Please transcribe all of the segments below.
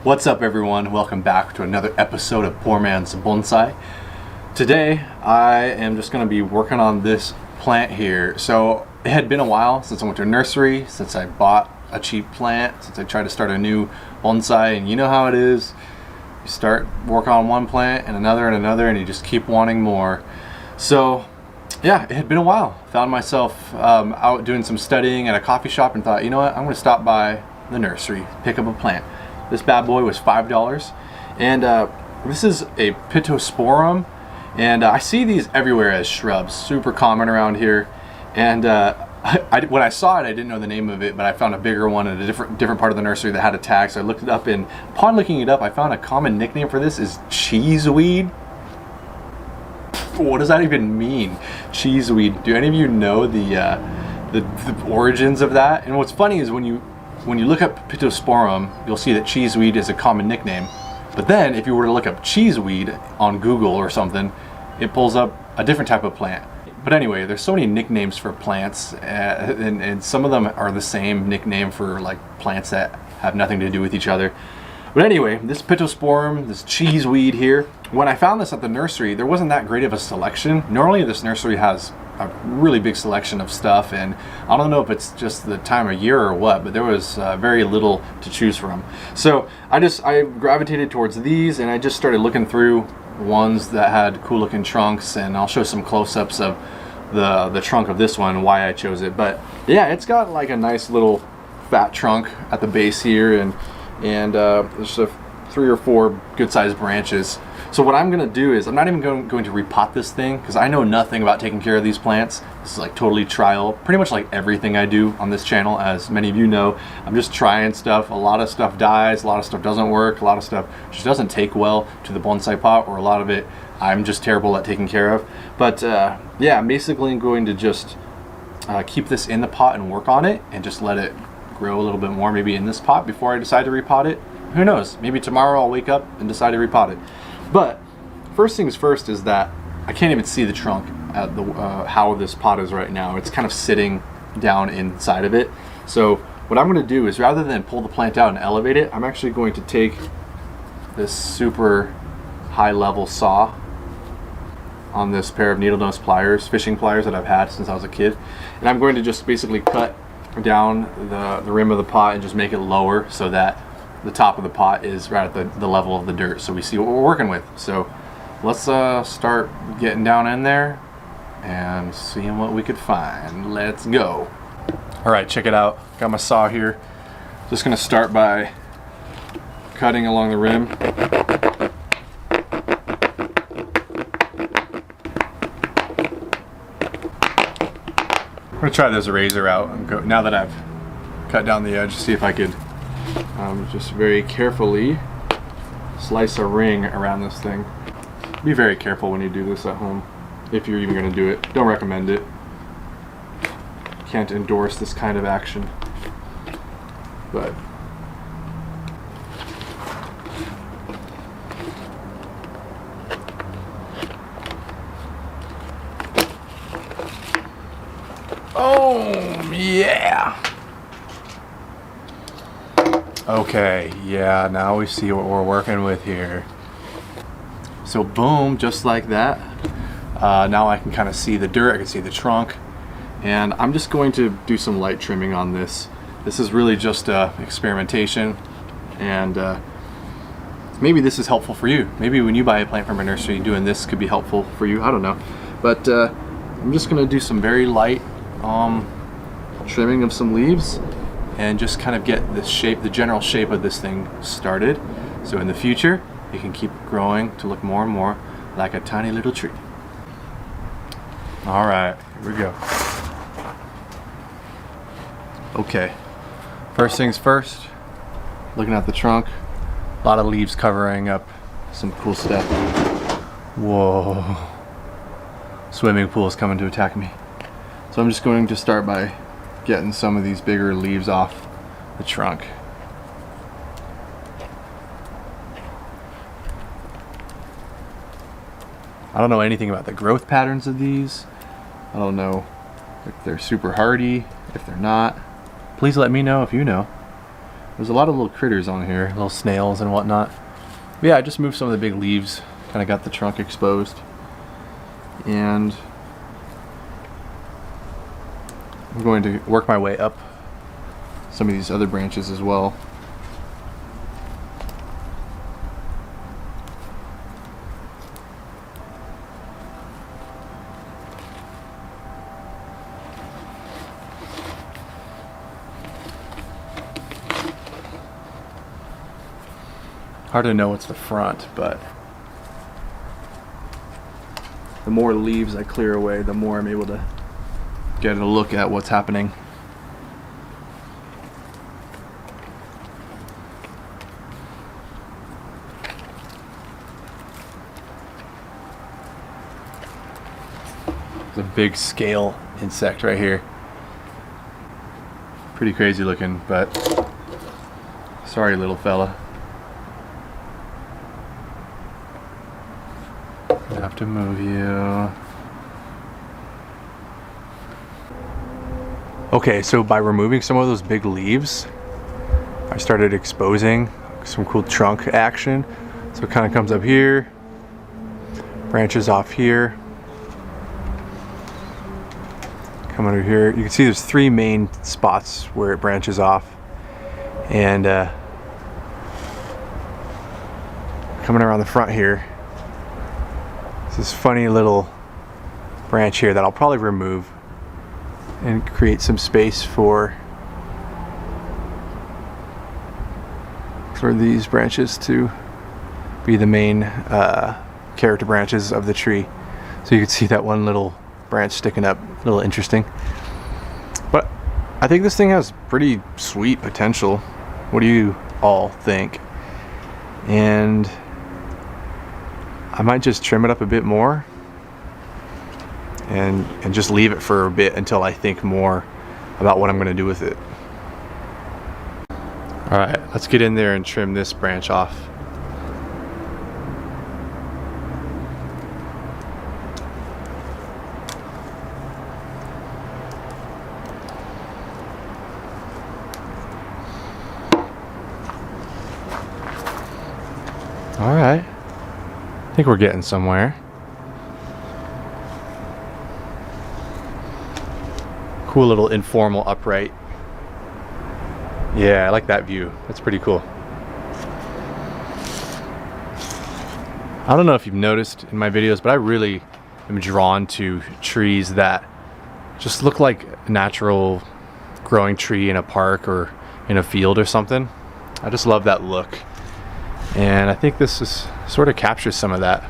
What's up everyone? Welcome back to another episode of Poor Man's Bonsai. Today I am just going to be working on this plant here. So it had been a while since I went to a nursery, since I bought a cheap plant, since I tried to start a new bonsai, and you know how it is. You start work on one plant and another and you just keep wanting more. So yeah, it had been a while. Found myself out doing some studying at a coffee shop and thought, you know what, I'm going to stop by the nursery, pick up a plant. This bad boy was $5, and this is a Pittosporum, and I see these everywhere as shrubs, super common around here. And when I saw it, I didn't know the name of it, but I found a bigger one at a different part of the nursery that had a tag, so I looked it up, and upon looking it up, I found a common nickname for this is cheeseweed. What does that even mean? Cheeseweed. Do any of you know the origins of that? And what's funny is when you look up Pittosporum, you'll see that cheeseweed is a common nickname. But then if you were to look up cheeseweed on Google or something, it pulls up a different type of plant. But anyway, there's so many nicknames for plants, and some of them are the same nickname for like plants that have nothing to do with each other. But anyway, this Pittosporum, this cheeseweed here, when I found this at the nursery, there wasn't that great of a selection. Normally this nursery has a really big selection of stuff, and I don't know if it's just the time of year or what, but there was very little to choose from. So I gravitated towards these, and I just started looking through ones that had cool looking trunks, and I'll show some close-ups of the trunk of this one and why I chose it. But yeah, it's got like a nice little fat trunk at the base here, and there's 3 or 4 good-sized branches. So what I'm gonna do is I'm not even going to repot this thing, because I know nothing about taking care of these plants. This is like totally trial, pretty much like everything I do on this channel, as many of you know. I'm just trying stuff. A lot of stuff dies, a lot of stuff doesn't work, a lot of stuff just doesn't take well to the bonsai pot, or a lot of it I'm just terrible at taking care of. But yeah, I'm basically going to just keep this in the pot and work on it, and just let it grow a little bit more, maybe in this pot, before I decide to repot it. Who knows, maybe tomorrow I'll wake up and decide to repot it. But first things first is that I can't even see the trunk at how this pot is right now. It's kind of sitting down inside of it. So what I'm going to do is, rather than pull the plant out and elevate it, I'm actually going to take this super high level saw on this pair of needle nose pliers, fishing pliers that I've had since I was a kid, and I'm going to just basically cut down the rim of the pot and just make it lower, so that the top of the pot is right at the level of the dirt, so we see what we're working with. So let's start getting down in there and seeing what we could find. Let's go. All right, check it out. Got my saw here. Just gonna start by cutting along the rim. I'm gonna try this razor out and go, now that I've cut down the edge, see if I could just very carefully slice a ring around this thing. Be very careful when you do this at home, if you're even going to do it. Don't recommend it. Can't endorse this kind of action. But oh yeah. Okay, yeah, now we see what we're working with here. So boom, just like that. Now I can kind of see the dirt, I can see the trunk, and I'm just going to do some light trimming on this. This is really just experimentation, and maybe this is helpful for you. Maybe when you buy a plant from a nursery, doing this could be helpful for you, I don't know. But I'm just gonna do some very light trimming of some leaves, and just kind of get the shape, the general shape of this thing started. So in the future, it can keep growing to look more and more like a tiny little tree. All right, here we go. Okay, first things first, looking at the trunk, a lot of leaves covering up some cool stuff. Whoa, swimming pool is coming to attack me. So I'm just going to start by getting some of these bigger leaves off the trunk. I don't know anything about the growth patterns of these. I don't know if they're super hardy, if they're not. Please let me know if you know. There's a lot of little critters on here, little snails and whatnot. But yeah, I just moved some of the big leaves, kind of got the trunk exposed. And I'm going to work my way up some of these other branches as well. Hard to know what's the front, but the more leaves I clear away, the more I'm able to get a look at what's happening. There's a big scale insect right here. Pretty crazy looking, but sorry, little fella. I have to move you. Okay, so by removing some of those big leaves, I started exposing some cool trunk action. So it kind of comes up here, branches off here, come under here. You can see there's 3 main spots where it branches off, and coming around the front here, this funny little branch here that I'll probably remove and create some space for these branches to be the main character branches of the tree. So you can see that one little branch sticking up, a little interesting. But I think this thing has pretty sweet potential. What do you all think? And I might just trim it up a bit more and just leave it for a bit until I think more about what I'm going to do with it. Alright, let's get in there and trim this branch off. Alright. I think we're getting somewhere. Cool little informal upright. Yeah, I like that view. That's pretty cool. I don't know if you've noticed in my videos, but I really am drawn to trees that just look like a natural growing tree in a park or in a field or something. I just love that look. And I think this is sort of captures some of that.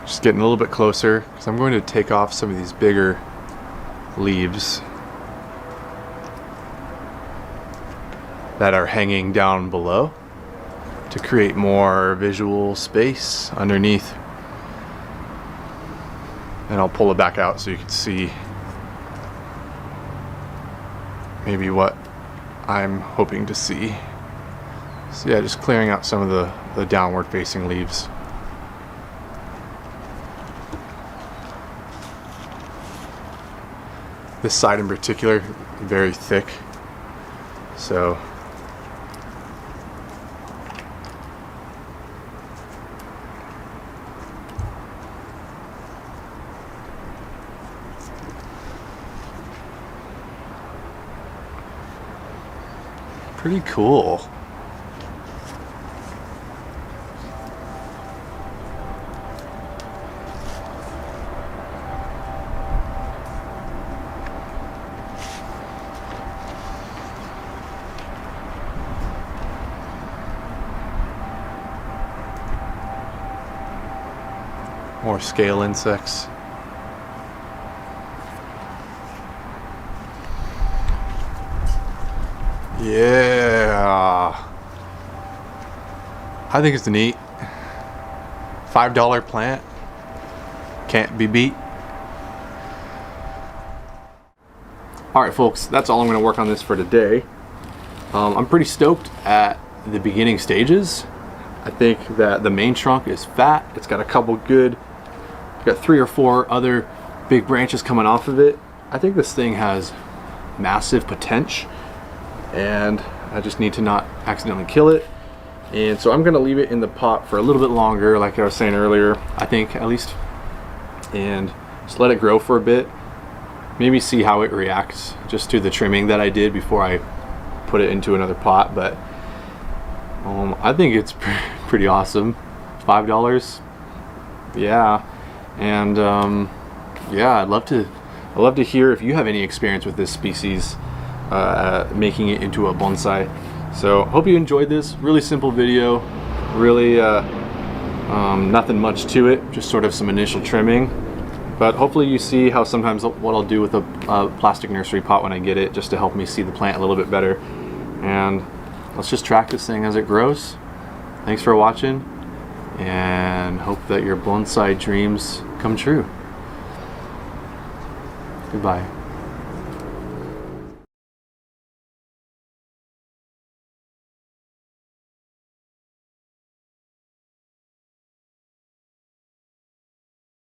Just getting a little bit closer because I'm going to take off some of these bigger leaves that are hanging down below to create more visual space underneath. And I'll pull it back out so you can see maybe what I'm hoping to see. So yeah, just clearing out some of the downward facing leaves. This side in particular, very thick. So pretty cool. More scale insects. Yeah. I think it's neat. $5 plant. Can't be beat. Alright folks, that's all I'm going to work on this for today. I'm pretty stoked at the beginning stages. I think that the main trunk is fat. It's got a couple good, got 3 or 4 other big branches coming off of it. I think this thing has massive potential, and I just need to not accidentally kill it. And so I'm gonna leave it in the pot for a little bit longer, like I was saying earlier, I think at least, and just let it grow for a bit. Maybe see how it reacts just to the trimming that I did before I put it into another pot. But I think it's pretty awesome. $5, yeah. And yeah, I'd love to hear if you have any experience with this species, making it into a bonsai. So hope you enjoyed this really simple video. Really nothing much to it, just sort of some initial trimming. But hopefully you see how sometimes what I'll do with a plastic nursery pot when I get it, just to help me see the plant a little bit better. And let's just track this thing as it grows. Thanks for watching, and hope that your bonsai dreams come true. Goodbye.